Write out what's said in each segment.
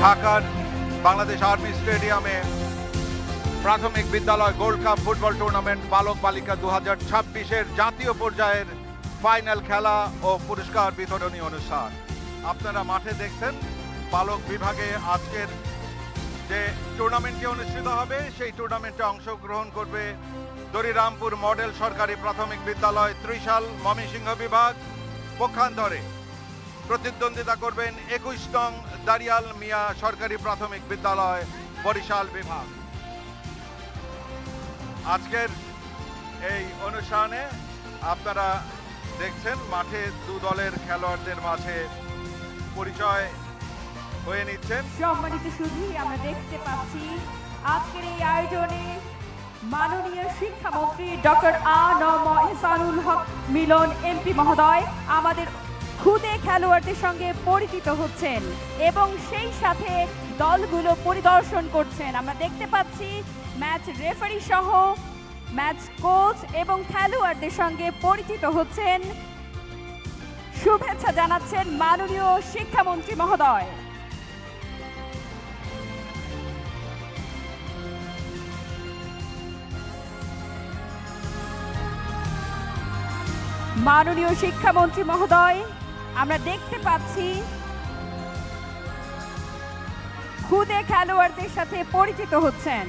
ঢাকার বাংলাদেশ আর্মি স্টেডিয়ামে প্রাথমিক বিদ্যালয় গোল্ড কাপ ফুটবল টুর্নামেন্ট বালক বালিকা 2026-এর জাতীয় পর্যায়ের ফাইনাল খেলা ও পুরস্কার বিতরণী অনুষ্ঠান। আপনারা মাঠে দেখছেন বালক বিভাগে আজকের যে টুর্নামেন্টটি অনুষ্ঠিত হবে সেই টুর্নামেন্টে অংশগ্রহণ করবে দরিরামপুর মডেল সরকারি প্রাথমিক বিদ্যালয় ত্রিশাল ময়মনসিংহ বিভাগ, পক্ষান্তরে প্রতিদ্বন্দ্বিতা করবেন 21 নং দারিয়াল মিয়া সরকারি প্রাথমিক বিদ্যালয় বরিশাল বিভাগ। আজকের এই অনুষ্ঠানে আপনারা দেখছেন মাঠে দু দলের খেলোয়াড়দের মাঝে পরিচয় হয়ে নিচ্ছেন। সম্মানিত সুধী, আমরা দেখতে পাচ্ছি আজকের এই আয়োজনে মাননীয় শিক্ষামন্ত্রী ডক্টর আ.ন.ম এহসানুল হক মিলন এমপি মহোদয় আমাদের খুদে খেলোয়াড়দের সঙ্গে পরিচিত হচ্ছেন এবং সেই সাথে দলগুলো পরিদর্শন করছেন। আমরা দেখতে পাচ্ছি ম্যাচ রেফারি সহ ম্যাচ কোচ এবং খেলোয়াড়দের সঙ্গে পরিচিত হচ্ছেন। শুভেচ্ছা জানাচ্ছেন মাননীয় শিক্ষামন্ত্রী মহোদয়। মাননীয় শিক্ষামন্ত্রী মহোদয়, আমরা দেখতে পাচ্ছি খুদে খেলোয়াড়দের সাথে পরিচিত হচ্ছেন।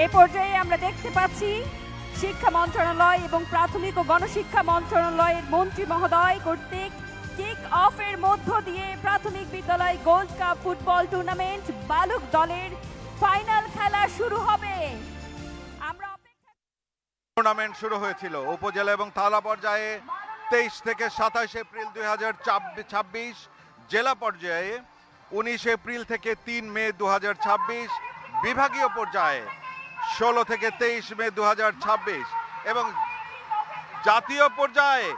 এ পর্যায়ে আমরা দেখতে পাচ্ছি শিক্ষা মন্ত্রণালয় এবং প্রাথমিক ও গণশিক্ষা মন্ত্রণালয়ের মন্ত্রী মহোদয় কর্তৃক কিক অফের মধ্য দিয়ে প্রাথমিক বিদ্যালয় গোল্ড কাপ ফুটবল টুর্নামেন্ট বালক দলের ফাইনাল খেলা শুরু হবে। আমরা টুর্নামেন্ট শুরু হয়েছিল উপজেলা এবং থানা পর্যায়ে 23 থেকে 27 এপ্রিল 2026, জেলা পর্যায়ে 19 এপ্রিল থেকে 3 মে 2026, বিভাগীয় পর্যায়ে 16 থেকে 23 মে 2026 এবং জাতীয় পর্যায়ে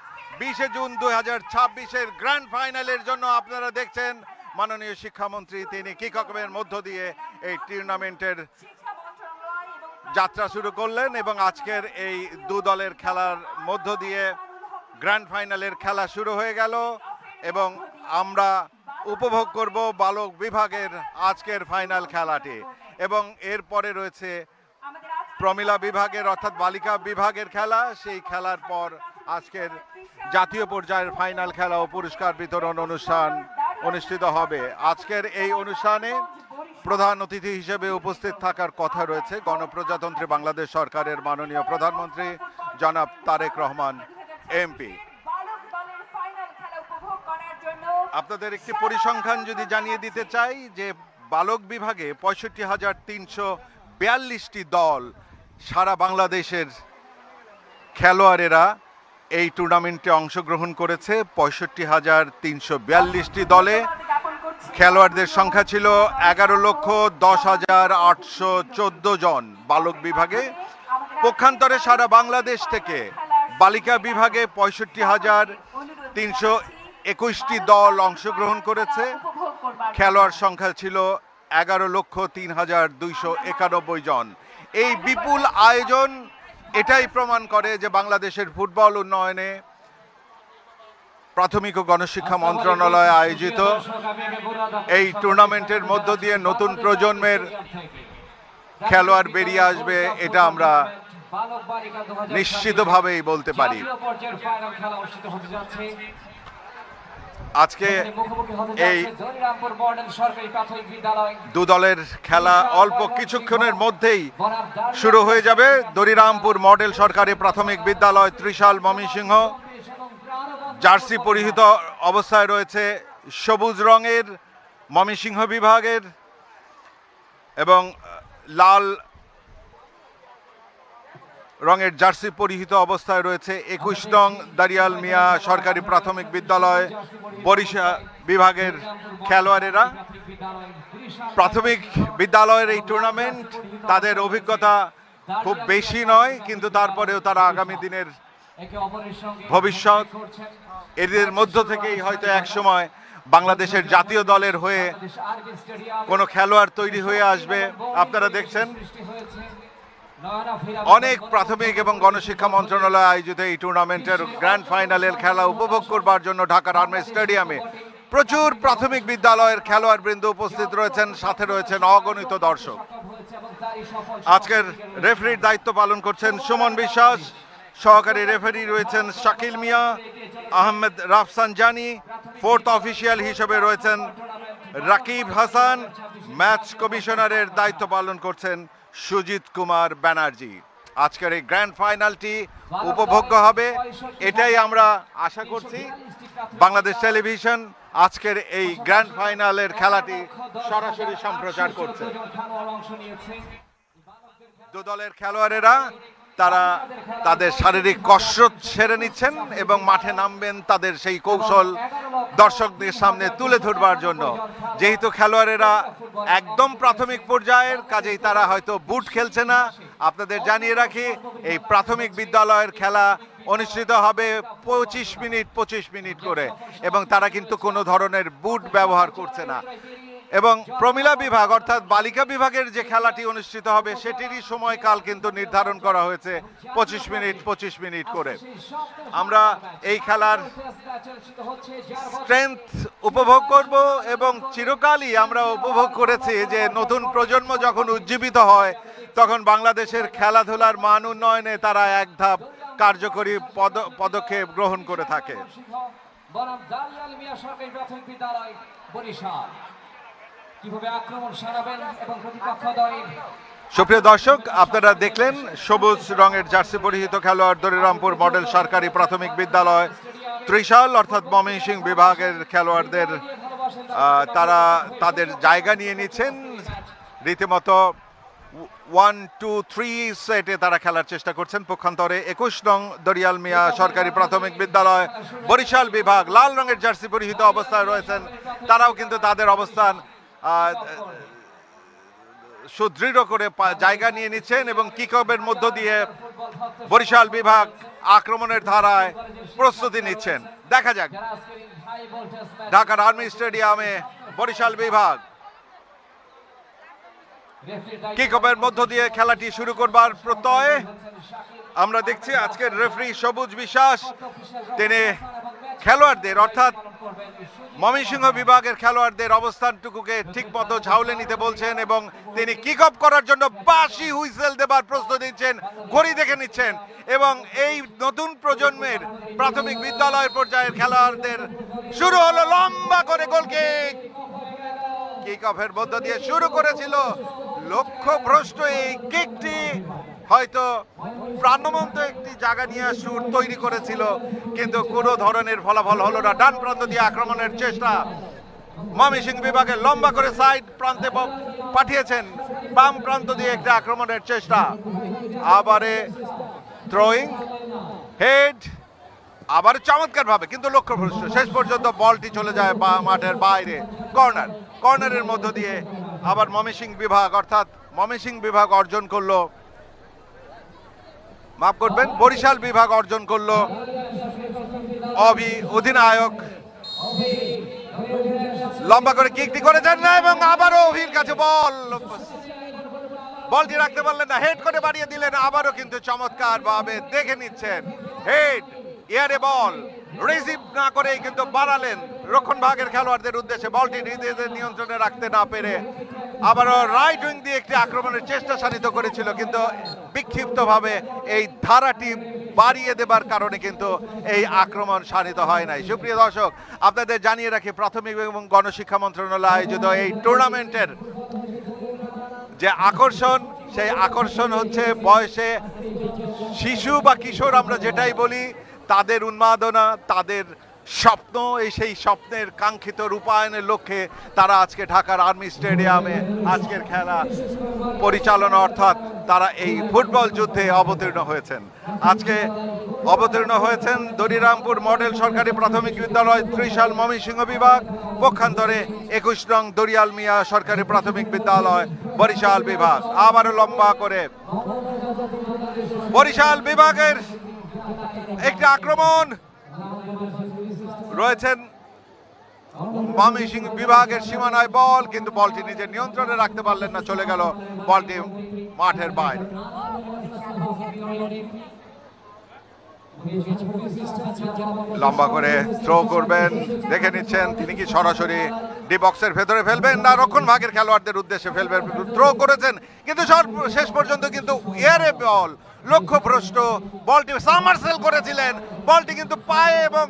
20 জুন 2026-এর গ্র্যান্ড ফাইনালের জন্য আপনারা দেখছেন মাননীয় শিক্ষামন্ত্রী তিনি কিক অফের মধ্য দিয়ে এই টুর্নামেন্টের যাত্রা শুরু করলেন এবং আজকের এই দু দলের খেলার মধ্য দিয়ে গ্র্যান্ড ফাইনালের খেলা শুরু হয়ে গেল এবং আমরা উপভোগ করব বালক বিভাগের আজকের ফাইনাল খেলাটি এবং এরপরে রয়েছে প্রমিলা বিভাগের অর্থাৎ বালিকা বিভাগের খেলা। সেই খেলার পর আজকের জাতীয় পর্যায়ের ফাইনাল খেলা ও পুরস্কার বিতরণ অনুষ্ঠান অনুষ্ঠিত হবে। আজকের এই অনুষ্ঠানে প্রধান অতিথি হিসেবে উপস্থিত থাকার কথা রয়েছে গণপ্রজাতন্ত্রী বাংলাদেশ সরকারের মাননীয় প্রধানমন্ত্রী জনাব তারেক রহমান এমপি। আপনাদের একটি পরিসংখ্যান যদি জানিয়ে দিতে চাই যে বালক বিভাগে 65,342টি দল সারা বাংলাদেশের খেলোয়াড়েরা এই টুর্নামেন্টে অংশগ্রহণ করেছে। 65,342টি দলে খেলোয়াড়দের সংখ্যা ছিল 11,10,814 জন বালক বিভাগে। পক্ষান্তরে সারা বাংলাদেশ থেকে বালিকা বিভাগে 65,321টি দল অংশগ্রহণ করেছে। খেলোয়াড় সংখ্যা ছিল 11,03,291 জন। এই বিপুল আয়োজন এটাই প্রমাণ করে যে বাংলাদেশের ফুটবল উন্নয়নে প্রাথমিক ও গণশিক্ষা মন্ত্রণালয় আয়োজিত এই টুর্নামেন্টের মধ্য দিয়ে নতুন প্রজন্মের খেলোয়াড় বেরিয়ে আসবে, এটা আমরা নিশ্চিতভাবেই বলতে পারি। আজকে এই দু দলের খেলা অল্প কিছুক্ষণের মধ্যেই শুরু হয়ে যাবে। দরিরামপুর মডেল সরকারি প্রাথমিক বিদ্যালয় ত্রিশাল ময়মনসিংহ জার্সি পরিহিত অবস্থায় রয়েছে সবুজ রঙের ময়মনসিংহ বিভাগের এবং লাল রঙের জার্সি পরিহিত অবস্থায় রয়েছে 21 নং দারিয়াল মিয়া সরকারি প্রাথমিক বিদ্যালয় বরিশাল বিভাগের খেলোয়াড়েরা। প্রাথমিক বিদ্যালয়ের এই টুর্নামেন্ট তাদের অভিজ্ঞতা খুব বেশি নয়, কিন্তু তারপরেও তারা আগামী দিনের ভবিষ্যৎ, এদের মধ্য থেকেই হয়তো এক সময় বাংলাদেশের জাতীয় দলের হয়ে কোনো খেলোয়াড় তৈরি হয়ে আসবে। আপনারা দেখছেন অনেক প্রাথমিক এবং গণশিক্ষা মন্ত্রণালয় আয়োজিত এই টুর্নামেন্টের গ্র্যান্ড ফাইনালের খেলা উপভোগ করবার জন্য ঢাকার আর্মি স্টেডিয়ামে প্রচুর প্রাথমিক বিদ্যালয়ের খেলোয়াড়বৃন্দ উপস্থিত রয়েছেন, সাথে রয়েছেন অগণিত দর্শক। আজকের রেফারির দায়িত্ব পালন করছেন সুমন বিশ্বাস, সহকারী রেফারি রয়েছেন শাকিল মিয়া, আহমেদ রাফসানজানি, ফোর্থ অফিসিয়াল হিসেবে রয়েছেন রাকিব হাসান, ম্যাচ কমিশনারের দায়িত্ব পালন করছেন সুজিত কুমার ব্যানার্জি। আজকের এই গ্র্যান্ড ফাইনালটি উপভোগ্য হবে, এটাই আমরা আশা করছি। বাংলাদেশ টেলিভিশন আজকের এই গ্র্যান্ড ফাইনালের খেলাটি সরাসরি সম্প্রচার করছে। দু দলের খেলোয়াড়েরা তারা তাদের শারীরিক কসরত সেরে নিচ্ছেন এবং মাঠে নামবেন তাদের সেই কৌশল দর্শকদের সামনে তুলে ধরবার জন্য। যেহেতু খেলোয়াড়েরা একদম প্রাথমিক পর্যায়ের, কাজেই তারা হয়তো বুট খেলছে না। আপনাদের জানিয়ে রাখি, এই প্রাথমিক বিদ্যালয়ের খেলা অনুষ্ঠিত হবে 25 মিনিট করে, এবং তারা কিন্তু কোনো ধরনের বুট ব্যবহার করছে না। এবং প্রমিলা বিভাগ অর্থাৎ বালিকা বিভাগের যে খেলাটি অনুষ্ঠিত হবে সেটিরই সময়কাল কিন্তু নির্ধারণ করা হয়েছে 25 মিনিট করে। আমরা এই খেলার স্ট্রেংথ উপভোগ করব এবং চিরকালই আমরা উপভোগ করেছি যে নতুন প্রজন্ম যখন উজ্জীবিত হয় তখন বাংলাদেশের খেলাধুলার মান উন্নয়নে তারা এক ধাপ কার্যকরী পদক্ষেপ গ্রহণ করে থাকে। সুপ্রিয় দর্শক, আপনারা দেখলেন সবুজ রঙের জার্সি পরিহিত খেলোয়াড় দরিরামপুর মডেল সরকারি প্রাথমিক বিদ্যালয় ত্রিশাল অর্থাৎ ময়মনসিংহ বিভাগের খেলোয়াড়দের তারা তাদের জায়গা নিয়ে নিচ্ছেন। রীতিমতো 1-2-3 সেটে তারা খেলার চেষ্টা করছেন। পক্ষান্তরে 21 নং দরিয়াল মিয়া সরকারি প্রাথমিক বিদ্যালয় বরিশাল বিভাগ লাল রঙের জার্সি পরিহিত অবস্থায় রয়েছেন। তারাও কিন্তু তাদের অবস্থান সুদৃঢ় করে জায়গা নিয়ে নিচ্ছেন এবং কিকঅফের মধ্য দিয়ে বরিশাল বিভাগ আক্রমণের ধারায় প্রস্তুতি নিচ্ছেন। দেখা যাক ঢাকার আর্মি স্টেডিয়ামে বরিশাল বিভাগ কিকঅফের মধ্য দিয়ে খেলাটি শুরু করবার প্রত্যয় আমরা দেখছি। আজকের রেফারি সবুজ বিশ্বাস তিনি খেলোয়াড়দের অর্থাৎ ময়মনসিংহ বিভাগের খেলোয়াড়দের অবস্থানটুকুকে ঠিক মতো ঝাউলে নিতে বলছেন এবং তিনি কিক অফ করার জন্য বাঁশি হুইসেল দেবার প্রস্তুতি নিচ্ছেন, ঘড়ি দেখে নিচ্ছেন। এবং এই নতুন প্রজন্মের প্রাথমিক বিদ্যালয়ের পর্যায়ের খেলোয়াড়দের শুরু হলো লম্বা করে গোল কিক অফের মধ্য দিয়ে শুরু করেছিল লক্ষ্যভ্রষ্ট এই কিকটি হয়তো প্রাণবন্ত একটি জায়গা নিয়ে সুর তৈরি করেছিল, কিন্তু কোনো ধরনের ফলাফল হলো না। ডান প্রান্ত দিয়ে আক্রমণের চেষ্টা, ময়মনসিংহ বিভাগে লম্বা করে সাইড প্রান্তে পাঠিয়েছেন, বাম প্রান্ত দিয়ে একটা আক্রমণের চেষ্টা, আবারে থ্রোয়িং হেড, আবার চমৎকার ভাবে কিন্তু লক্ষ্যভ্রষ্ট। শেষ পর্যন্ত বলটি চলে যায় মাঠের বাইরে, কর্নারের মধ্য দিয়ে আবার ময়মনসিংহ বিভাগ অর্থাৎ ময়মনসিংহ বিভাগ অর্জন করলো, মাফ করবেন, বরিশাল বিভাগ অর্জন করলো। অধিনায়ক লম্বা করে কিকটি করেছেন না এবং আবারও অভির কাছে বলটি রাখতে পারলেন না, হেড করে বাড়িয়ে দিলেন। আবারও কিন্তু চমৎকার ভাবে দেখে নিচ্ছেন, হেড এয়ারে বল রিসিভ না করেই কিন্তু বাড়ালেন রক্ষণ ভাগের খেলোয়াড়দের উদ্দেশ্যে। বলটি নিজেদের নিয়ন্ত্রণে রাখতে না পেরে আবারও রাইট উইং দিয়ে একটি আক্রমণের চেষ্টা সাধিত করেছিল, কিন্তু বিক্ষিপ্তভাবে এই ধারাটি বাড়িয়ে দেবার কারণে কিন্তু এই আক্রমণ সাধিত হয় নাই। সুপ্রিয় দর্শক, আপনাদের জানিয়ে রাখি প্রাথমিক এবং গণশিক্ষা মন্ত্রণালয় আয়োজিত এই টুর্নামেন্টের যে আকর্ষণ, সেই আকর্ষণ হচ্ছে বয়সে শিশু বা কিশোর আমরা যেটাই বলি, তাদের উন্মাদনা, তাদের স্বপ্ন, সেই স্বপ্নের কাঙ্ক্ষিত রূপায়ণের লক্ষ্যে তারা আজকে ঢাকার আর্মি স্টেডিয়ামে আজকের খেলা পরিচালনা অর্থাৎ তারা এই ফুটবল যুদ্ধে অবতীর্ণ হয়েছেন। আজকে অবতীর্ণ হয়েছেন দরিরামপুর মডেল সরকারি প্রাথমিক বিদ্যালয় ত্রিশাল ময়মনসিংহ বিভাগ, পক্ষান্তরে 21 নং দরিয়াল মিয়া সরকারি প্রাথমিক বিদ্যালয় বরিশাল বিভাগ। আবারও লম্বা করে বরিশাল বিভাগের একটি আক্রমণ রয়েছেন ময়মনসিংহ বিভাগের সীমানায় বল, কিন্তু বলটি নিজের নিয়ন্ত্রণে রাখতে পারলেন না, চলে গেল বলটি মাঠের বাইরে। লম্বা করে থ্রো করবেন, দেখে নিচ্ছেন তিনি কি সরাসরি ডি বক্সের ভেতরে ফেলবেন না রক্ষণ ভাগের খেলোয়াড়দের উদ্দেশ্যে ফেলবেন। থ্রো করেছেন কিন্তু শেষ পর্যন্ত কিন্তু এয়ারে বল, লক্ষ্যভ্রষ্ট। বলটি সামারসেল করেছিলেন, বলটি কিন্তু পায়ে এবং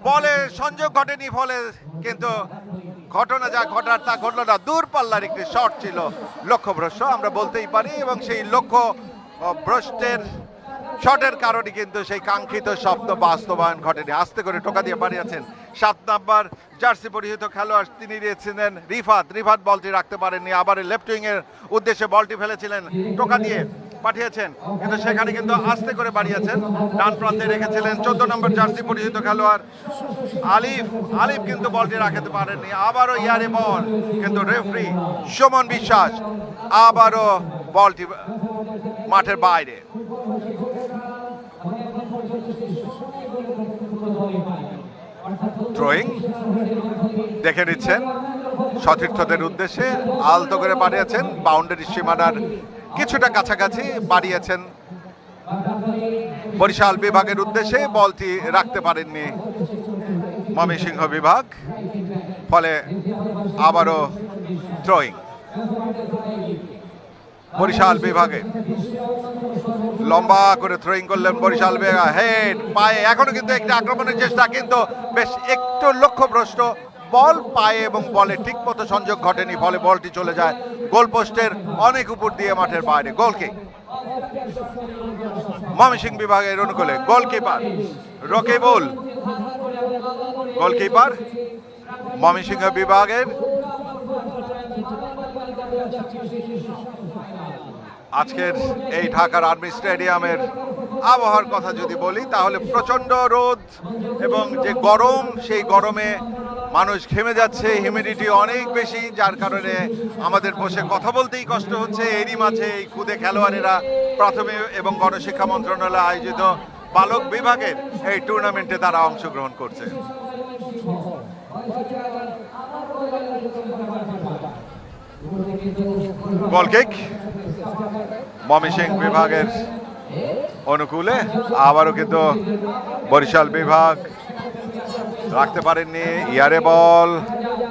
বলে সংযোগ ঘটেনি, ফলে কিন্তু ঘটনা যা ঘটার তা ঘটল না। দূরপাল্লার একটি শট ছিল, লক্ষ্যভ্রষ্ট আমরা বলতেই পারি, এবং সেই লক্ষ্য ভ্রষ্টের শটের কারণে কিন্তু সেই কাঙ্ক্ষিত স্বপ্ন বাস্তবায়ন ঘটেনি। আস্তে করে টোকা দিয়ে পাঠিয়েছেন 7 নাম্বার জার্সি পরিহিত খেলোয়াড়, তিনি দিয়েছিলেন রিফাত। রিফাত বলটি রাখতে পারেননি, আবার লেফট উইং এর উদ্দেশ্যে বলটি ফেলেছিলেন, টোকা দিয়ে পাঠিয়েছেন, কিন্তু সেখানে কিন্তু আস্তে করে বাড়িয়েছেন। ডান প্রান্তে রেখেছিলেন 14 নম্বর জার্সি পরিহিত খেলোয়াড় আলিফ। আলিফ কিন্তু বলটি রাখতে পারেননি, আবারও ইয়ারে বল, কিন্তু রেফারি সুমন বিশ্বাস আবারও বলটি মাঠের বাইরে। থ্রোয়িং দেখে নিচ্ছেন সতীর্থদের উদ্দেশ্যে, আলতো করে বাড়িয়েছেন, বাউন্ডারি সীমানার কিছুটা কাছাকাছি বাড়িয়েছেন বরিশাল বিভাগের উদ্দেশ্যে। বলটি রাখতে পারেননি ময়মনসিংহ বিভাগ, ফলে আবারও থ্রোয়িং বরিশাল বিভাগে। লম্বা করে থ্রোয়িং করলেন বরিশাল বিভাগ, হেড পায়ে, এখনো কিন্তু একটি আক্রমণের চেষ্টা, কিন্তু বেশ একটু লক্ষ্যভ্রষ্ট। বল পায়ে এবং বলে ঠিক মতো সংযোগ ঘটেনি, ফলে বলটি চলে যায় গোলপোস্টের অনেক উপর দিয়ে মাঠের বাইরে। গোল কিক ময়মনসিংহ বিভাগের অনুকূলে। গোলকিপার রকিবুল, গোলকিপার ময়মনসিংহ বিভাগের। আজকের এই ঢাকার আর্মি স্টেডিয়ামের আবহাওয়ার কথা যদি বলি তাহলে প্রচন্ড রোদ এবং যে গরম, সেই গরমে মানুষ ঘেমে যাচ্ছে, হিউমিডিটি অনেক বেশি, যার কারণে আমাদের বসে কথা বলতেই কষ্ট হচ্ছে। এরই মাঝে এই খুদে খেলোয়াড়েরা প্রাথমিক এবং গণশিক্ষা মন্ত্রণালয় আয়োজিত বালক বিভাগের এই টুর্নামেন্টে তারা অংশগ্রহণ করছে। গোল কিক ময়মনসিংহ বিভাগের অনুকূলে, আবারও কিন্তু বরিশাল বিভাগ রাখতে পারেননি। ইয়ারে বল,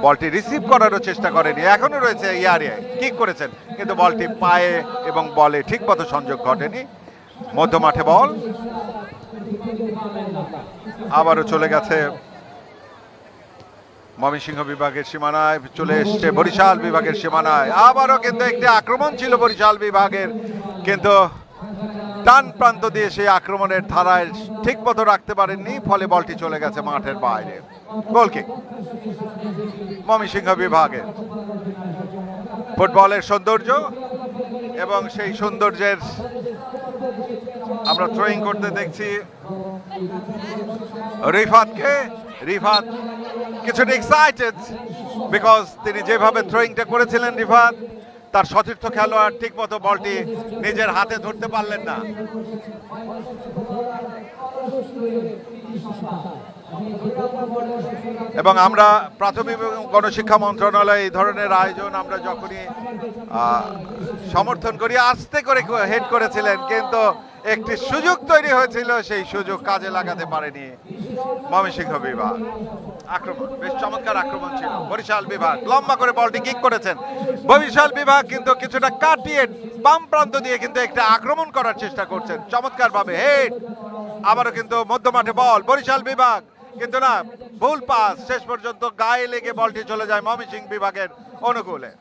বলটি রিসিভ করারও চেষ্টা করেনি, এখনো রয়েছে ইয়ারে, কিক করেছেন কিন্তু বলটি পায়ে এবং বলে ঠিক মতো সংযোগ ঘটেনি। মধ্য মাঠে বল, আবারও চলে গেছে ময়মনসিংহ বিভাগের সীমানায়, চলে এসছে বরিশাল বিভাগের সীমানায়। আবারও কিন্তু একটি আক্রমণ ছিল বরিশাল বিভাগের, কিন্তু ডান প্রান্ত দিয়ে সেই আক্রমণের ধারায় ঠিক মতো রাখতে পারেননি, ফলে বলটি চলে গেছে মাঠের বাইরে। গোল কিক ময়মনসিংহ বিভাগের। ফুটবলের সৌন্দর্য এবং সেই সৌন্দর্যের আমরা থ্রোয়িং করতে দেখছি রিফাতকে। রিফাত কিছুটা এক্সাইটেড, বিকজ তিনি যেভাবে থ্রোয়িংটা করেছিলেন রিফাত, তার সতীর্থ খেলোয়াড় ঠিক মতো বলটি নিজের হাতে ধরতে পারলেন না। এবং আমরা প্রাথমিক এবং গণশিক্ষা মন্ত্রণালয় এই ধরনের আয়োজন আমরা যখনই সমর্থন করি, আস্তে করে হেড করেছিলেন, কিন্তু একটি সুযোগ তৈরি হয়েছিল, সেই সুযোগ কাজে লাগাতে পারেনি ময়মনসিংহ বিভাগ। আক্রমণ, বেশ চমৎকার আক্রমণ ছিল বরিশাল বিভাগ, লম্বা করে বলটি কিক করেছেন বরিশাল বিভাগ, কিন্তু কিছুটা কাটিয়ে বাম প্রান্ত দিয়ে কিন্তু একটা আক্রমণ করার চেষ্টা করছেন চমৎকার ভাবে। হেড, আবারও কিন্তু মধ্য মাঠে বল বরিশাল বিভাগ, কিন্তু না, ভুল পাস, শেষ পর্যন্ত গায়ে লেগে বলটি চলে যায় ময়মনসিংহ বিভাগের অনুকূলে।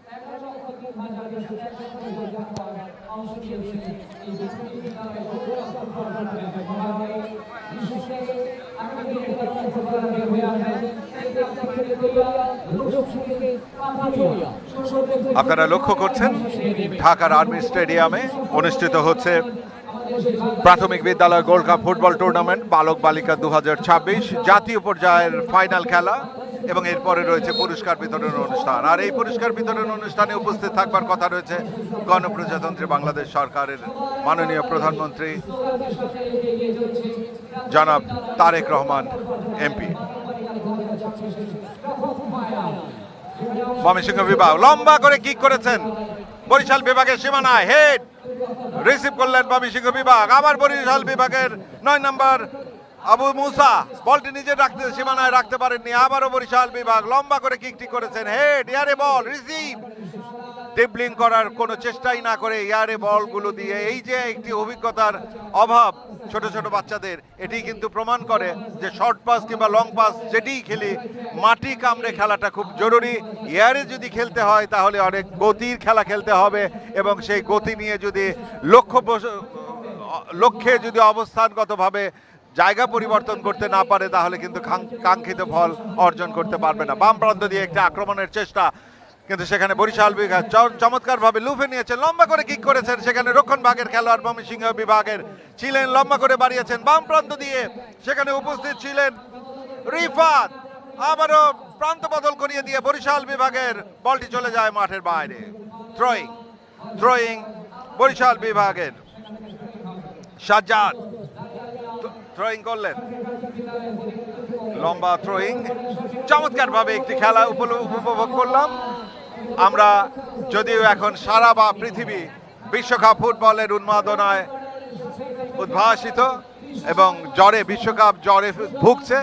আপনারা লক্ষ্য করছেন ঢাকার আর্মি স্টেডিয়ামে অনুষ্ঠিত হচ্ছে প্রাথমিক বিদ্যালয় গোল্ড কাপ ফুটবল টুর্নামেন্ট বালক বালিকা 2026 জাতীয় পর্যায়ের ফাইনাল খেলা, এবং এরপরে রয়েছে পুরস্কার বিতরণ অনুষ্ঠান। আর এই পুরস্কার বিতরণ অনুষ্ঠানে উপস্থিত থাকবার কথা রয়েছে গণপ্রজাতন্ত্রী বাংলাদেশ সরকারের মাননীয় প্রধানমন্ত্রী জনাব তারেক রহমান এমপি। ময়মনসিংহ বিভাগ লম্বা করে কিক করেছেন বরিশাল বিভাগের সীমানায়, হেড রিসিভ করলেন ময়মনসিংহ বিভাগ, আবার বরিশাল বিভাগের 9 নম্বর আবু মুসা বলটি নিজে রাখতে সীমানায় রাখতে পারেননি। আবারও বরিশাল বিভাগ লম্বা করে কিকটি করেছেন, হেড এয়ারে বল রিসিভ, ড্রিবলিং করার কোনো চেষ্টাই না করে এয়ারে বলগুলো দিয়ে এই যে একটি অভিজ্ঞতার অভাব ছোট ছোট বাচ্চাদের, এটি কিন্তু প্রমাণ করে যে শর্ট পাস কিংবা লং পাস যেটিই খেলি মাটি কামড়ে খেলাটা খুব জরুরি। এয়ারে যদি খেলতে হয় তাহলে অনেক গতির খেলা খেলতে হবে এবং সেই গতি নিয়ে যদি লক্ষ্যে যদি অবস্থানগতভাবে জায়গা পরিবর্তন করতে না পারে তাহলে কিন্তু কাঙ্ক্ষিত ফল অর্জন করতে পারবে না। বাম প্রান্ত দিয়ে একটা আক্রমণের চেষ্টা, কিন্তু সেখানে বরিশাল বিভাগ চমৎকারভাবে লুফে নিয়েছেন, লম্বা করে কিক করেছেন, সেখানে রক্ষণ ভাগের খেলোয়াড় ময়মনসিংহ বিভাগের ছিলেন, লম্বা করে বাড়িয়েছেন বাম প্রান্ত দিয়ে, সেখানে উপস্থিত ছিলেন রিফাত, আবারও প্রান্ত বদল করিয়ে দিয়ে বরিশাল বিভাগের বলটি চলে যায় মাঠের বাইরে। থ্রোয়িং বরিশাল বিভাগের সাজ্জাদ থ্রোয়িং করলেন, লম্বা থ্রোয়িং, চমৎকারভাবে একটি খেলা উপভোগ করলাম আমরা। যদিও এখন সারা পৃথিবী বিশ্বকাপ ফুটবলের উন্মাদনায় উদ্ভাসিত এবং বিশ্বকাপ জ্বরে ভুগছে,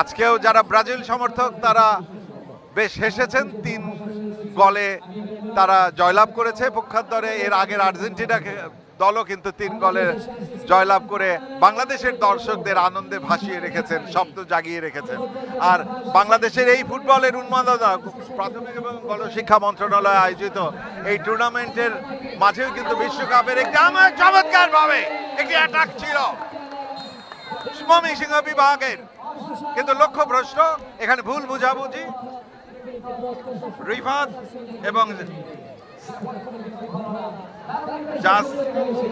আজকেও যারা ব্রাজিল সমর্থক তারা বেশ হেসেছেন, 3 গোলে তারা জয়লাভ করেছে পক্ষান্তরে। এর আগের আর্জেন্টিনা দলও কিন্তু 3 গোলে জয়লাভ করে বাংলাদেশের দর্শকদের আনন্দে ভাসিয়ে রেখেছেন, শব্দ জাগিয়ে রেখেছেন। আর বাংলাদেশের এই ফুটবলের উন্মাদনা প্রাথমিক এবং গণশিক্ষা মন্ত্রণালয় আয়োজিত এই টুর্নামেন্টের মাঝেও কিন্তু বিশ্বকাপের একটি চমৎকার ভাবে একটি অ্যাটাক ছিল ময়মনসিংহ বিভাগের, কিন্তু লক্ষ্যভ্রষ্ট, এখানে ভুল বুঝাবুঝি। রিফাত এবং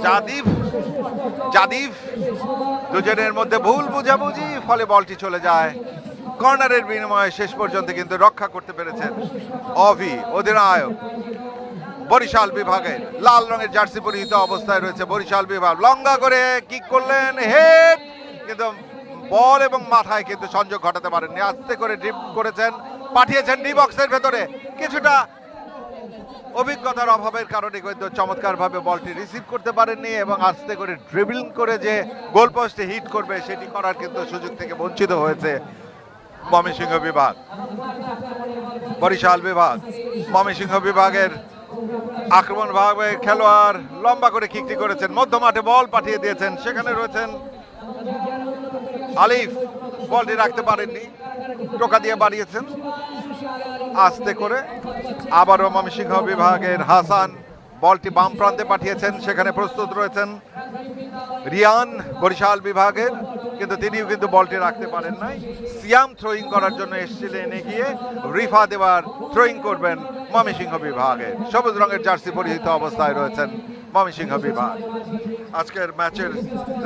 জাদিফ দুজনের মধ্যে ভুল বুঝাবুঝি, ফলে বলটি চলে যায় কর্নারের বিনিময়ে। শেষ পর্যন্ত কিন্তু রক্ষা করতে পেরেছেন অধিনায়ক বরিশাল বিভাগের, লাল রঙের জার্সি পরিহিত অবস্থায় রয়েছে বরিশাল বিভাগ। লঙ্গা করে কিক করলেন, হেড, কিন্তু বল এবং মাথায় কিন্তু সংযোগ ঘটাতে পারেননি। আস্তে করে ড্রিপ করেছেন, পাঠিয়েছেন ডি বক্সের ভেতরে, কিছুটা অভিজ্ঞতার অভাবের কারণে কিন্তু চমৎকারভাবে বলটি রিসিভ করতে পারেননি এবং আস্তে করে ড্রিবলিং করে যে গোল পোস্টে হিট করবে সেটি করার কিন্তু সুযোগ থেকে বঞ্চিত হয়েছে ময়মনসিংহ বিভাগ। বরিশাল বিভাগ ময়মনসিংহ বিভাগের আক্রমণ ভাগের খেলোয়াড় লম্বা করে কিকটি করেছেন, মধ্য মাঠে বল পাঠিয়ে দিয়েছেন, সেখানে রয়েছেন আলিফ, বলটি রাখতে পারেননি, টোকা দিয়ে বাড়িয়েছেন আস্তে করে। আবারও ময়মনসিংহ বিভাগের হাসান বলটি বাম প্রান্তে পাঠিয়েছেন, সেখানে প্রস্তুত রয়েছেন রিয়ান বরিশাল বিভাগের, কিন্তু তিনিও কিন্তু বলটি রাখতে পারেন নাই। সিয়াম থ্রোয়িং করার জন্য এসেছিলেন এগিয়ে, রিফা দেওয়ার থ্রোয়িং করবেন ময়মনসিংহ বিভাগের। সবুজ রঙের জার্সি পরিহিত অবস্থায় রয়েছেন ময়মনসিংহ বিভাগ। আজকের ম্যাচের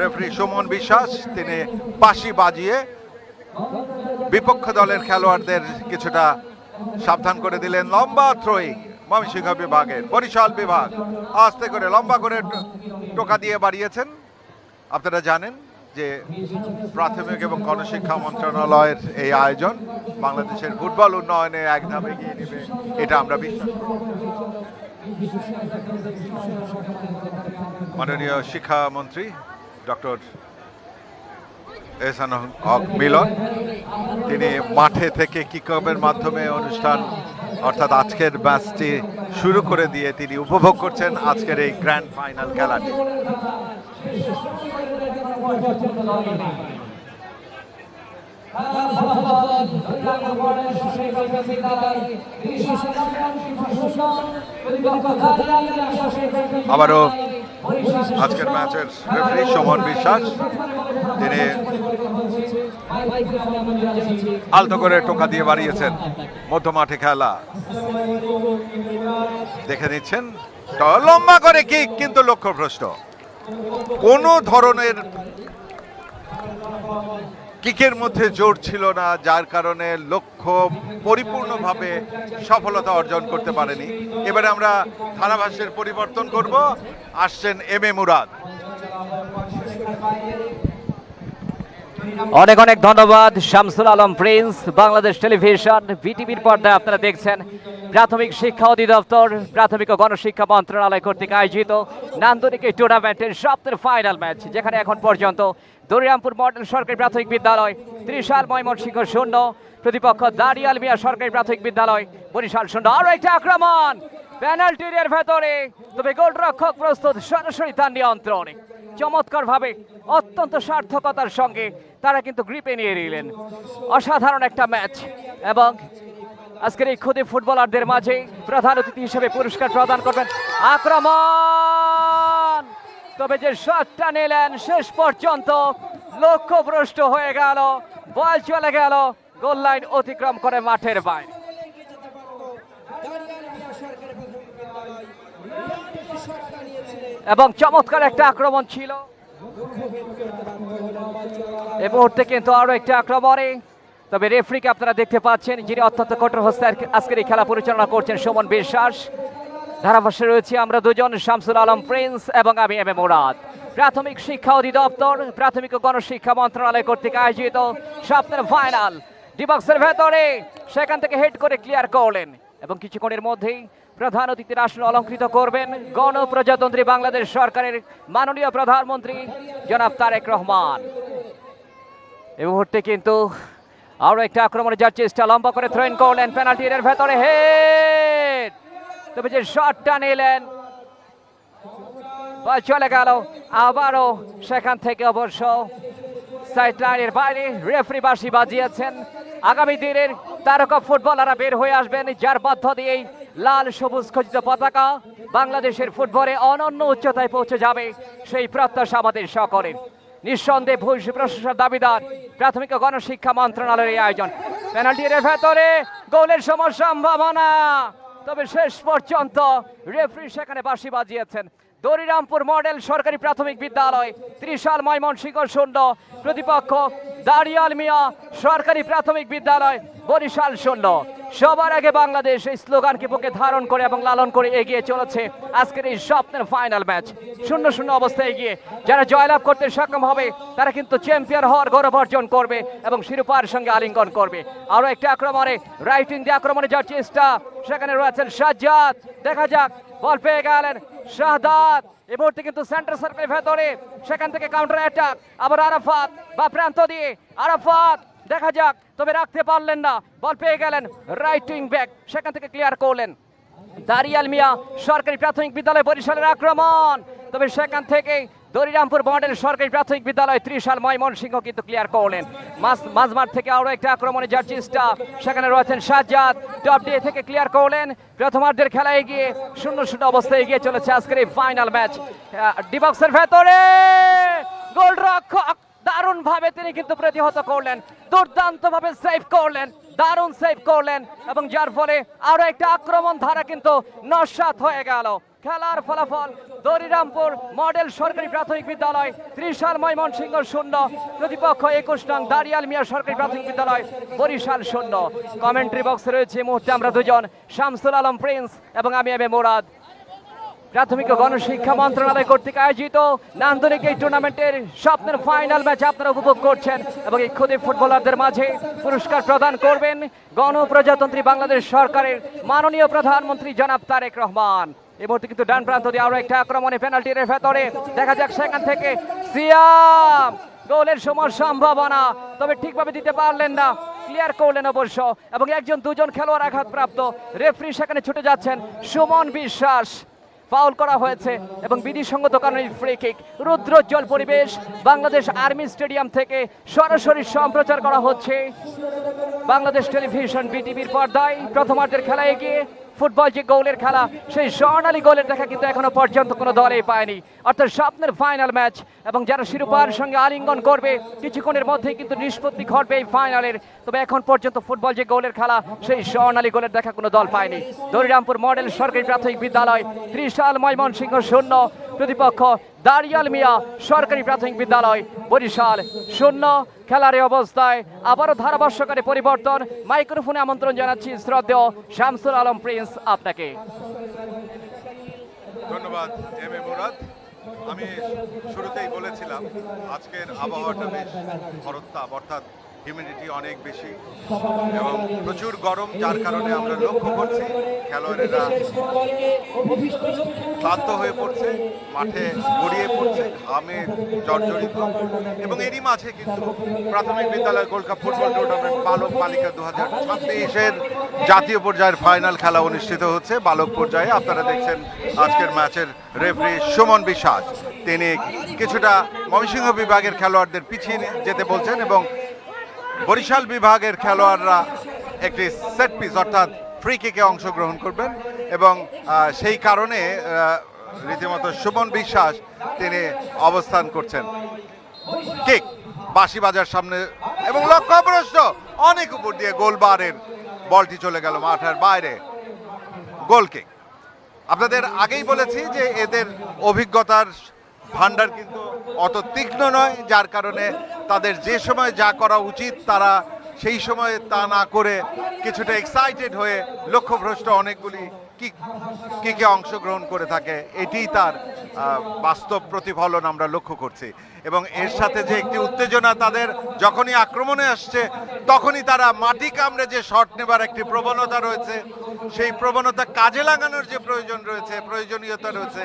রেফারি সুমন বিশ্বাস, তিনি বাঁশি বাজিয়ে বিপক্ষ দলের খেলোয়াড়দের কিছুটা সাবধান করে দিলেন। লম্বা থ্রোয়িং ময়মনসিংহ বিভাগের, বরিশাল বিভাগ আস্তে করে লম্বা করে টোকা দিয়ে বাড়িয়েছেন। আপনারা জানেন যে প্রাথমিক এবং গণশিক্ষা মন্ত্রণালয়ের এই আয়োজন বাংলাদেশের ফুটবল উন্নয়নে এক ধাপ এগিয়ে নেবে, এটা আমরা বিশ্বাস করি। মাননীয় শিক্ষামন্ত্রী ডক্টর এহসান হক মিলন, তিনি মাঠে থেকে কিকঅফের মাধ্যমে অনুষ্ঠান অর্থাৎ আজকের ম্যাচটি শুরু করে দিয়ে তিনি উপভোগ করছেন আজকের এই গ্র্যান্ড ফাইনাল খেলাটি। আবারও আজকের ম্যাচের রেফারি সুমন বিশ্বাস, তিনি আলতো করে টোকা দিয়ে বাড়িয়েছেন। মধ্য মাঠে খেলা দেখে নিচ্ছেন, লম্বা করে কিক, কিন্তু লক্ষ্যভ্রষ্ট। কোনো ধরনের কিকের মধ্যে জোর ছিল না, যার কারণে লক্ষ্য পরিপূর্ণভাবে সফলতা অর্জন করতে পারেনি। এবারে আমরা ধারাভাষ্যের পরিবর্তন করব, আসছেন এম এ মুরাদ। অনেক অনেক ধন্যবাদ শামসুল আলম প্রিন্স। বাংলাদেশ টেলিভিশন বিটিভির পর্দায় আপনারা দেখছেন প্রাথমিক শিক্ষা অধিদপ্তর প্রাথমিক ও গণশিক্ষা মন্ত্রণালয় কর্তৃক আয়োজিত নান্দনিক এই টুর্নামেন্টের সপ্তাহের ফাইনাল ম্যাচ, যেখানে এখন পর্যন্ত দরিরামপুর মডেল সরকারি প্রাথমিক বিদ্যালয় ত্রিশাল ময়মনসিংহ 0, প্রতিপক্ষ দাড়িয়াল মিয়া সরকারি প্রাথমিক বিদ্যালয় বরিশাল 0। আরো একটা আক্রমণ পেনাল্টি এর ভেতরে, তবে গোলরক্ষক প্রস্তুত সরাসরি তার নিয়ন্ত্রণে। চমৎকার ভাবে অত্যন্ত সার্থকতার সঙ্গে তারা কিন্তু গ্রিপে নিয়ে নিলেন। অসাধারণ একটা ম্যাচ, এবং আজকের এই ক্ষুদে ফুটবলারদের মাঝে প্রধান অতিথি হিসেবে পুরস্কার প্রদান করবেন আক্রমণ, তবে যে শটটা নিলেন শেষ পর্যন্ত লক্ষ্যভ্রষ্ট হয়ে গেল, বল চলে গেল গোল লাইন অতিক্রম করে মাঠের বাইরে। এবং চমৎকার একটা আক্রমণ ছিল এই মুহূর্তে, কিন্তু আরো একটা আক্রমণে, তবে রেফারিকে আপনারা দেখতে পাচ্ছেন যিনি অত্যন্ত কঠোর হস্তে আজকের এই খেলা পরিচালনা করছেন, সুমন বিশ্বাস। ধারাভাষ্যে রয়েছে আমরা দুজন, শামসুল আলম প্রিন্স এবং আমি এম এ মুরাদ। প্রাথমিক শিক্ষা অধিদপ্তর প্রাথমিক ও গণশিক্ষা মন্ত্রণালয় কর্তৃক আয়োজিত স্বপ্নের ফাইনাল। ডিবক্সের ভেতরে সেখান থেকে হেড করে ক্লিয়ার করলেন, এবং কিছুক্ষণের মধ্যেই প্রধান অতিথির আসন অলঙ্কৃত করবেন গণপ্রজাতন্ত্রী বাংলাদেশ সরকারের মাননীয় প্রধানমন্ত্রী জনাব তারেক রহমান। এই মুহূর্তে কিন্তু আরো একটা আক্রমণে যার চেষ্টা, লম্বা করে থ্রোইন করলেন পেনাল্টি এর ভেতরে হেড, তবে যে শটটা নিলেন বল চলে গেল আবারও সেখান থেকে, অবশ্য সাইড লাইনের বাইরে রেফারি বাঁশি বাজিয়েছেন। আগামী দিনের তারকা ফুটবলাররা বের হয়ে আসবেন, যার মধ্য দিয়েই লাল সবুজ খচিত পতাকা বাংলাদেশের ফুটবলে অনন্য উচ্চতায় পৌঁছে যাবে, সেই প্রত্যাশা আমাদের সকলের। নিঃসন্দেহে ভূয়সী প্রশংসার দাবিদার প্রাথমিক ও গণশিক্ষা মন্ত্রণালয়ের এই আয়োজন। পেনাল্টি এর ভেতরে গোলের সম্ভাবনা, তবে শেষ পর্যন্ত রেফারি সেখানে বাঁশি বাজিয়েছেন। দরিরামপুর মডেল সরকারি প্রাথমিক বিদ্যালয় ত্রিশাল ময়মনসিংহ 0, প্রতিপক্ষ দাড়িয়াল মিয়া সরকারি প্রাথমিক বিদ্যালয় বরিশাল 0। সবার আগে বাংলাদেশ এই স্লোগানকে বুকে ধারণ করে এবং লালন করে এগিয়ে চলেছে আজকের এই স্বপ্নের ফাইনাল ম্যাচ। 0-0 অবস্থায় এগিয়ে যারা জয়লাভ করতে সক্ষম হবে তারা কিন্তু চ্যাম্পিয়ন হওয়ার গৌরব অর্জন করবে এবং শিরোপার সঙ্গে আলিঙ্গন করবে। আরো একটা আক্রমণে রাইটিং দিয়ে আক্রমণে যাওয়ার চেষ্টা, সেখানে রয়েছেন সাজ্জাদ, দেখা যাক বল পেয়ে গেলেন শাহাদাত। এই মুহূর্তে কিন্তু সেন্টার সার্কেলের ভেতরে সেখান থেকে কাউন্টার অ্যাটাক, আবার আরাফাত বা প্রান্ত দিয়ে আরাফাত, দেখা যাক, তবে রাখতে পারলেন না, বল পেয়ে গেলেন রাইট উইং ব্যাক, সেখান থেকে ক্লিয়ার করলেন দাড়িয়াল মিয়া সরকারি প্রাথমিক বিদ্যালয় বরিশালের আক্রমণ, তবে সেখান থেকে দরিরামপুর মডেল সরকারি প্রাথমিক বিদ্যালয় ত্রিশাল ময়মনসিংহ কিন্তু ক্লিয়ার করলেন। মাঝমাঠ থেকে আরো একটা আক্রমণে যার চেষ্টা, সেখানে রয়েছেন সাজ্জাদ, টপ দিয়ে থেকে ক্লিয়ার করলেন। প্রথমার্ধের খেলা এগিয়ে 0-0 অবস্থায় এগিয়ে চলেছে আজকের এই ফাইনাল ম্যাচ। ডিবক্সের ভেতরে গোলরক্ষক দারুণ ভাবে তিনি কিন্তু প্রতিহত করলেন, দুর্দান্ত ভাবে সেভ করলেন, দারুণ সেভ করলেন, এবং যার ফলে আরো একটা আক্রমণ ধারা কিন্তু নস্যাৎ হয়ে গেল। খেলার ফলাফল দরিরামপুর মডেল সরকারি প্রাথমিক বিদ্যালয় ত্রিশাল ময়মনসিংহ 0, প্রতিপক্ষ 21 নং দাড়িয়াল মিয়া সরকারি প্রাথমিক বিদ্যালয় বরিশাল 0। কমেন্ট্রি বক্সে রয়েছে এই মুহূর্তে আমরা দুজন, শামসুল আলম প্রিন্স এবং আমি এম এ মুরাদ। প্রাথমিক ও গণশিক্ষা মন্ত্রণালয় কর্তৃক আয়োজিত নান্দনিক এই টুর্নামেন্টের স্বপ্নের ফাইনাল ম্যাচ আপনারা উপভোগ করছেন, এবং এই ক্ষুদে ফুটবলারদের মাঝে পুরস্কার প্রদান করবেন গণপ্রজাতন্ত্রী বাংলাদেশ সরকারের মাননীয় প্রধানমন্ত্রী জনাব তারেক রহমান। এই মুহূর্তে কিন্তু ডান প্রান্ত দিয়ে আরো একটা আক্রমণে পেনাল্টির ভেতরে, দেখা যাক সেখান থেকে সিয়াম, গোলের সম্ভাবনা, তবে ঠিকভাবে দিতে পারলেন না, ক্লিয়ার করলেন অবশ্য, এবং একজন দুজন খেলোয়াড় আঘাতপ্রাপ্ত। রেফারি সেখানে ছুটে যাচ্ছেন সুমন বিশ্বাস, ফাউল করা হয়েছে এবং বিধিসঙ্গত কারণে ফ্রি কিক। রুদ্রোজ্জ্বল পরিবেশ বাংলাদেশ আর্মি স্টেডিয়াম থেকে সরাসরি সম্প্রচার করা হচ্ছে বাংলাদেশ টেলিভিশন বিটিভির পর্দায়। প্রথমার্ধের খেলা এগিয়ে ফুটবল যে গোলের খেলা, সেই স্বর্ণালী গোলের দেখা কিন্তু এখনো পর্যন্ত কোনো দলেই পায়নি, অর্থাৎ স্বপ্নের ফাইনাল ম্যাচ, এবং যারা শিরোপার সঙ্গে আলিঙ্গন করবে কিছুক্ষণের মধ্যেই কিন্তু নিষ্পত্তি ঘটবে এই ফাইনালের। তবে এখন পর্যন্ত ফুটবল যে গোলের খেলা, সেই স্বর্ণালী গোলের দেখা কোনো দল পায়নি। দরিরামপুর মডেল সরকারি প্রাথমিক বিদ্যালয় ত্রিশাল ময়মনসিংহ 0, প্রতিপক্ষ দাড়িয়াল মিয়া সরকারি প্রাথমিক বিদ্যালয় বরিশাল 0। খেলার এই অবস্থায় আবারও ধারাভাষ্যকারী পরিবর্তন, মাইক্রোফোনে আমন্ত্রণ জানাচ্ছি শ্রদ্ধেয় শামসুল আলম প্রিন্স আপনাকে। ধন্যবাদ এম এ মুরাদ। আমি শুরুতেই বলেছিলাম আজকের আবহাওয়াটা বেশ খরতাপ, অর্থাৎ হিউমিডিটি অনেক বেশি এবং প্রচুর গরম, যার কারণে আমরা লক্ষ্য করছি খেলোয়াড়েরা ক্লান্ত হয়ে পড়ছে, মাঠে গড়িয়ে পড়ছে, ঘামে জর্জরিত। এবং এরই মাঝে কিন্তু প্রাথমিক বিদ্যালয় গোল্ড কাপ ফুটবল টুর্নামেন্ট বালক বালিকা 2026-এর জাতীয় পর্যায়ের ফাইনাল খেলা অনুষ্ঠিত হচ্ছে। বালক পর্যায়ে আপনারা দেখছেন আজকের ম্যাচের রেফারি সুমন বিশ্বাস, তিনি কিছুটা ময়মনসিংহ বিভাগের খেলোয়াড়দের পিছিয়ে যেতে বলছেন এবং বরিশাল বিভাগের খেলোয়াড়রা একটি সেট পিস অর্থাৎ ফ্রি কিকে অংশগ্রহণ করবেন এবং সেই কারণে রীতিমতো সুমন বিশ্বাস তিনি অবস্থান করছেন। কিক বাঁশি বাজার সামনে এবং লক্ষ্যভ্রষ্ট, অনেক উপর দিয়ে গোলবারের বলটি চলে গেল মাঠের বাইরে। গোল কিক। আপনাদের আগেই বলেছি যে এদের অভিজ্ঞতার ভান্ডার কিন্তু অত তীক্ষ্ণ নয়, যার কারণে তাদের যে সময় যা করা উচিত তারা সেই সময় তা না করে কিছুটা এক্সাইটেড হয়ে লক্ষ্যভ্রষ্ট অনেকগুলি কিকে অংশগ্রহণ করে থাকে। এটিই তার বাস্তব প্রতিফলন আমরা লক্ষ্য করছি এবং এর সাথে যে একটি উত্তেজনা তাদের যখনই আক্রমণে আসছে তখনই তারা মাটি কামড়ে যে শট নেবার একটি প্রবণতা রয়েছে, সেই প্রবণতা কাজে লাগানোর যে প্রয়োজনীয়তা রয়েছে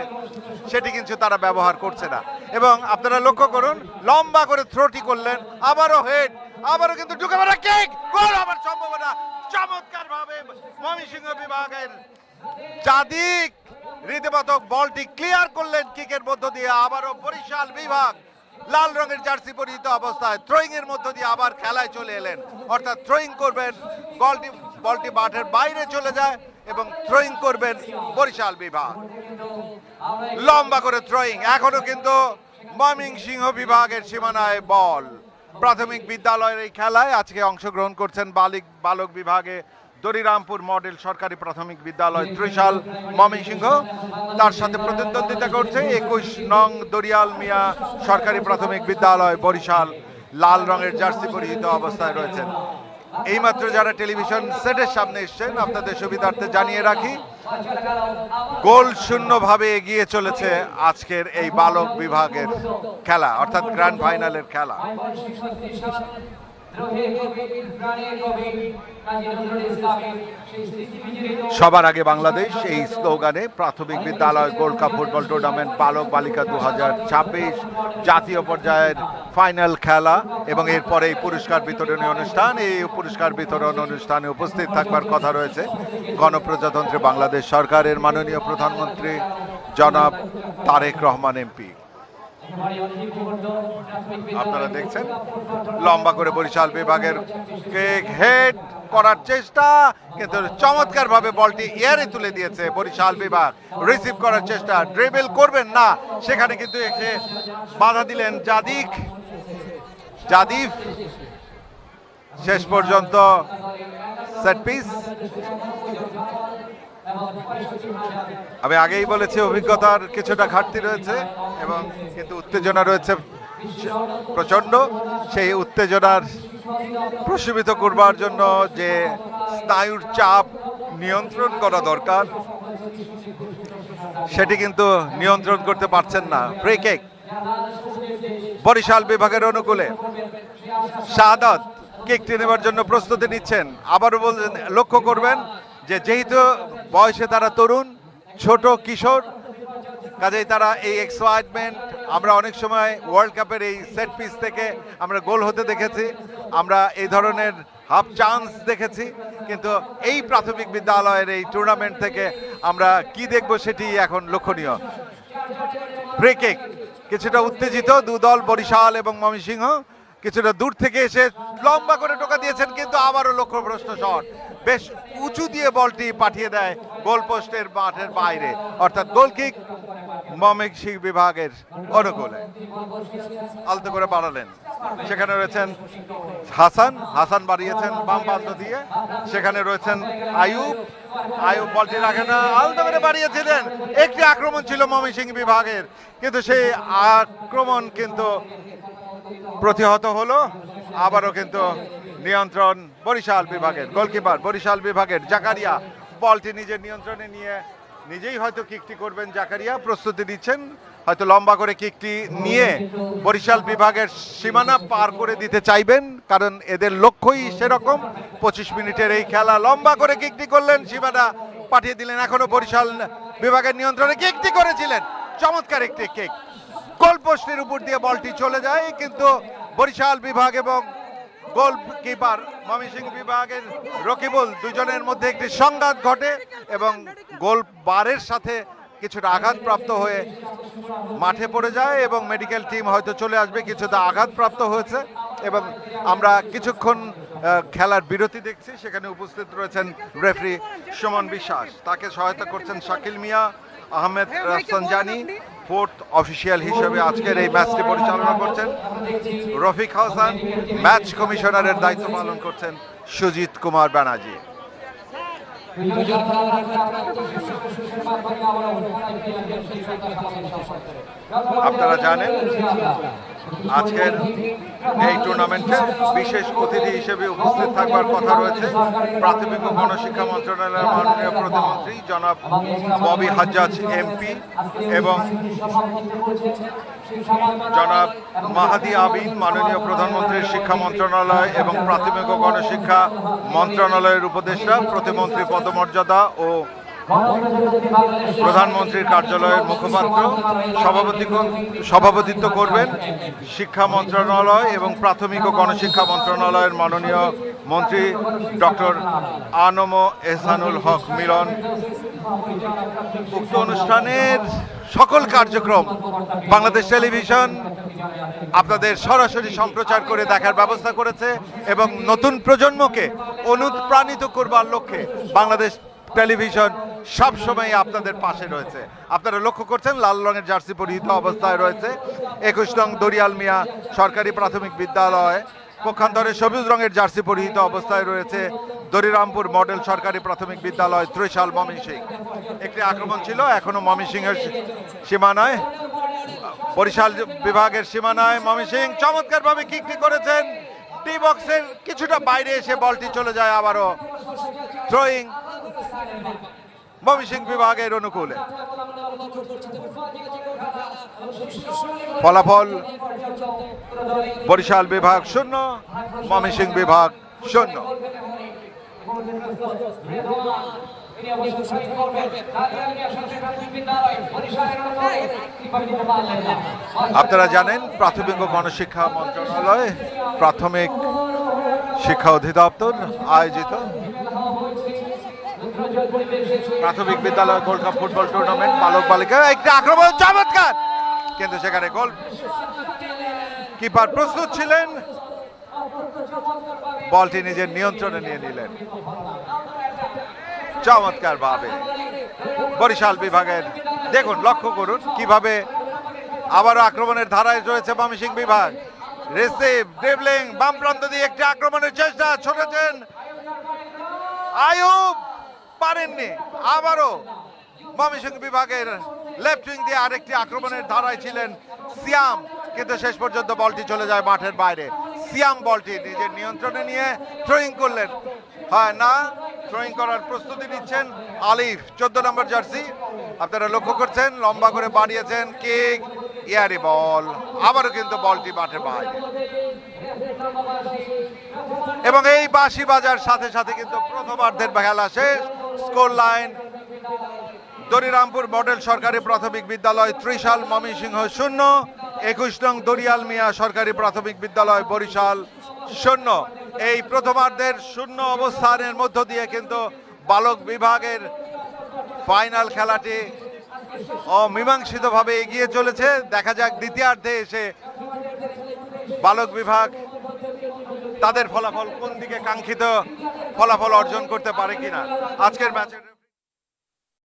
সেটি কিন্তু তারা ব্যবহার করছে না। এবং আপনারা লক্ষ্য করুন, লম্বা করে থ্রোটি করলেন, আবারও হেড, আবারও কিন্তু ঢুকে পড়া কিক, গোল হবার সম্ভাবনা। চমৎকার ভাবে ময়মনসিংহ বিভাগের জাদিক রীতিমতো বলটি ক্লিয়ার করলেন কিকের মধ্য দিয়ে। আবারও বরিশাল বিভাগ লাল রঙের জার্সি পরিহিত অবস্থায় থ্রোয়িং এর মধ্য দিয়ে আবার খেলায় চলে এলেন, অর্থাৎ থ্রোয়িং করবেন, বলটি মাঠের বাইরে চলে যায় এবং থ্রোয়িং করবেন বরিশাল বিভাগ। লম্বা করে থ্রোয়িং, এখনো কিন্তু ময়মনসিংহ বিভাগের সীমানায় বল। প্রাথমিক বিদ্যালয়ের এই খেলায় আজকে অংশগ্রহণ করছেন বালক বিভাগে দরিরামপুর মডেল সরকারি প্রাথমিক বিদ্যালয় ত্রিশাল ময়মনসিংহ, তার সাথে প্রতিদ্বন্দ্বিতা করছে 21 নং দরিয়াল মিয়া সরকারি প্রাথমিক বিদ্যালয় বরিশাল। লাল রঙের জার্সি পরিহিত অবস্থায় রয়েছেন। এইমাত্র যারা টেলিভিশন সেটের সামনে এসছেন আপনাদের সুবিধার্থে জানিয়ে রাখি, গোল শূন্যভাবে এগিয়ে চলেছে আজকের এই বালক বিভাগের খেলা, অর্থাৎ গ্র্যান্ড ফাইনালের খেলা। সবার আগে বাংলাদেশ, এই স্লোগানে প্রাথমিক বিদ্যালয় গোল্ড কাপ ফুটবল টুর্নামেন্ট বালক বালিকা 2026 জাতীয় পর্যায়ের ফাইনাল খেলা এবং এরপরে এই পুরস্কার বিতরণী অনুষ্ঠান। এই পুরস্কার বিতরণ অনুষ্ঠানে উপস্থিত থাকবার কথা রয়েছে গণপ্রজাতন্ত্রী বাংলাদেশ সরকারের মাননীয় প্রধানমন্ত্রী জনাব তারেক রহমান এমপি। আপনারা দেখছেন লম্বা করে বরিশাল বিভাগের হেড করার চেষ্টা, কিন্তু চমৎকার ভাবে বলটি এয়ারে তুলে দিয়েছে বরিশাল বিভাগ। রিসিভ করার চেষ্টা, ড্রিবল করবেন না, সেখানে কিন্তু এসে বাধা দিলেন জাদিফ। শেষ পর্যন্ত সেট পিস। আমি আগেই বলেছি অভিজ্ঞতার কিছুটা ঘাটতি রয়েছে এবং কিন্তু উত্তেজনা রয়েছে প্রচন্ড। সেই উত্তেজনার প্রশমিত করবার জন্য যে স্নায়ুর চাপ নিয়ন্ত্রণ করা দরকার সেটি কিন্তু নিয়ন্ত্রণ করতে পারছেন না। ফ্রি কিক বরিশাল বিভাগের অনুকূলে। শাহাদাত কিকটি নেবার জন্য প্রস্তুতি নিচ্ছেন। আবারও বলছেন, লক্ষ্য করবেন যে যেহেতু বয়সে তারা তরুণ, ছোট কিশোর, কাজেই তারা এই এক্সাইটমেন্ট, আমরা অনেক সময় ওয়ার্ল্ড কাপের এই সেট পিস থেকে আমরা গোল হতে দেখেছি, আমরা এই ধরনের হাফ চান্স দেখেছি, কিন্তু এই প্রাথমিক বিদ্যালয়ের এই টুর্নামেন্ট থেকে আমরা কি দেখব সেটি এখন লক্ষণীয়। ফ্রি কিক, কিছুটা উত্তেজিত দু দল, বরিশাল এবং ময়মনসিংহ। কিছুটা দূর থেকে এসে লম্বা করে টোকা দিয়েছেন, কিন্তু আবারও লক্ষ্যভ্রষ্ট শট, বেশ উঁচু দিয়ে বলটি পাঠিয়ে দেয় গোল পোস্টের মাঠের বাইরে, অর্থাৎ গোল কিক ময়মনসিংহ বিভাগের অনুকূলে। আলতো করে বাড়ালেন, সেখানে রয়েছেন হাসান বাড়িয়েছেন বাম প্রান্ত দিয়ে, সেখানে রয়েছেন আয়ুব বলটি রাখে না, আলতো করে বাড়িয়েছিলেন। একটি আক্রমণ ছিল ময়মনসিংহ বিভাগের, কিন্তু সেই আক্রমণ কিন্তু প্রতিহত হলো। আবারও কিন্তু নিয়ন্ত্রণ বরিশাল বিভাগের। গোলকিপার বরিশাল বিভাগের জাকারিয়া বলটি নিজের নিয়ন্ত্রণে নিয়ে নিজেই হয়তো কিকটি করবেন। জাকারিয়া প্রস্তুতি দিচ্ছেন, হয়তো লম্বা করে কিকটি নিয়ে বরিশাল বিভাগের সীমানা পার করে দিতে চাইবেন, কারণ এদের লক্ষ্যই সেরকম। 25 মিনিটের এই খেলা, লম্বা করে কিকটি করলেন, সীমানা পাঠিয়ে দিলেন। এখনো বরিশাল বিভাগের নিয়ন্ত্রণে কিকটি করেছিলেন, চমৎকার একটি কিক, গোল পোস্টের উপর দিয়ে বলটি চলে যায়, কিন্তু বরিশাল বিভাগ এবং গোলকিপার ময়মনসিংহ বিভাগের রকিবুল দুজনের মধ্যে একটি সংঘাত ঘটে এবং গোল বারের সাথে কিছুটা আঘাতপ্রাপ্ত হয়ে মাঠে পড়ে যায় এবং মেডিকেল টিম হয়তো চলে আসবে। কিছুটা আঘাতপ্রাপ্ত হয়েছে এবং আমরা কিছুক্ষণ খেলার বিরতি দেখছি। সেখানে উপস্থিত রয়েছেন রেফারি সুমন বিশ্বাস, তাকে সহায়তা করছেন শাকিল মিয়া, আহমেদ সঞ্জানি, ফোর্থ অফিসিয়াল হিসেবে আজকের এই ম্যাচটি পরিচালনা করছেন রফিক হাসান, ম্যাচ কমিশনারের দায়িত্ব পালন করছেন সুজিত কুমার ব্যানার্জি। আপনারা জানেন আজকের এই টুর্নামেন্টে বিশেষ অতিথি হিসেবে উপস্থিত থাকবার কথা রয়েছে প্রাথমিক ও গণশিক্ষা মন্ত্রণালয়ের মাননীয় প্রতিমন্ত্রী জনাব ববি হাজ্জাজ এমপি এবং জনাব মাহাদি আবিন, মাননীয় প্রধানমন্ত্রীর শিক্ষা মন্ত্রণালয় এবং প্রাথমিক ও গণশিক্ষা মন্ত্রণালয়ের উপদেষ্টা, প্রতিমন্ত্রী পদমর্যাদা ও প্রধানমন্ত্রীর কার্যালয়ের মুখপাত্র। সভাপতিত্ব করবেন শিক্ষা মন্ত্রণালয় এবং প্রাথমিক ও গণশিক্ষা মন্ত্রণালয়ের মাননীয় মন্ত্রী ডক্টর আনম এহসানুল হক মিলন। উক্ত অনুষ্ঠানের সকল কার্যক্রম বাংলাদেশ টেলিভিশন আপনাদের সরাসরি সম্প্রচার করে দেখার ব্যবস্থা করেছে এবং নতুন প্রজন্মকে অনুপ্রাণিত করবার লক্ষ্যে বাংলাদেশ টেলিভিশন সবসময় আপনাদের পাশে রয়েছে। আপনারা লক্ষ্য করছেন লাল রঙের জার্সি পরিহিত অবস্থায় রয়েছে 21 নং দরিয়াল মিয়া সরকারি প্রাথমিক বিদ্যালয়, পক্ষান্তরে সবুজ রঙের জার্সি পরিহিত অবস্থায় রয়েছে দরিরামপুর মডেল সরকারি প্রাথমিক বিদ্যালয়, ত্রিশাল, ময়মনসিংহ। একটি আক্রমণ ছিল, এখনো ময়মনসিংহের সীমানায়, বরিশাল বিভাগের সীমানায়। ময়মনসিংহ চমৎকারভাবে কিকটি করেছেন, ডি বক্সের কিছুটা বাইরে এসে বলটি চলে যায় আবারও থ্রোয়িং ময়মনসিংহ বিভাগের অনুকূলে। ফলাফল বরিশাল বিভাগ 0, ময়মনসিংহ বিভাগ 0। আপনারা জানেন প্রাথমিক ও গণশিক্ষা মন্ত্রণালয়, প্রাথমিক শিক্ষা অধিদপ্তর আয়োজিত প্রাথমিক বিদ্যালয় গোল্ড কাপ ফুটবল টুর্নামেন্ট বালক বালিকা, একটি আক্রমণ চমৎকার, কিন্তু সেখানে গোল কিপার প্রস্তুত ছিলেন, বলটি নিজের নিয়ন্ত্রণে নিয়ে নিলেন চমৎকার ভাবে বরিশাল বিভাগের। দেখুন, লক্ষ্য করুন কিভাবে আবারও আক্রমণের ধারায় রয়েছে ময়মনসিংহ বিভাগ। রিসিভ, ড্রিবলিং, বাম প্রান্ত দিয়ে একটি আক্রমণের চেষ্টা, ছুটেছেন আয়ুব, পারেননি। আবারও ময়মনসিংহ বিভাগের লেফট উইং দিয়ে আরেকটি আক্রমণের ধারায় ছিলেন সিয়াম, কিন্তু শেষ পর্যন্ত বলটি চলে যায় মাঠের বাইরে। সিয়াম বলটি নিজের নিয়ন্ত্রণে নিয়ে থ্রোয়িং করলেন, হয় না, থ্রোয়িং করার প্রস্তুতি নিচ্ছেন আলিফ, 14 নম্বর জার্সি। আপনারা লক্ষ্য করছেন লম্বা করে বাড়িয়েছেন, কিক, ইয়ারি বল, আবারও কিন্তু বলটি মাঠের বাইরে। এবং এই বাঁশি বাজার সাথে সাথে কিন্তু প্রথমার্ধের খেলা শেষ। স্কোর লাইন দরিরামপুর মডেল সরকারি প্রাথমিক বিদ্যালয় ত্রিশাল ময়মনসিংহ 0, 21 নং দরিয়াল মিয়া সরকারি প্রাথমিক বিদ্যালয় বরিশাল 0। এই প্রথমার্ধের 0 অবস্থানের মধ্য দিয়ে কিন্তু বালক বিভাগের ফাইনাল খেলাটি অমীমাংসিতভাবে এগিয়ে চলেছে। দেখা যাক দ্বিতীয়ার্ধে এসে বালক বিভাগ তাদের ফলাফল কোন দিকে কাঙ্ক্ষিত ফলাফল অর্জন করতে পারে কিনা। আজকের ম্যাচের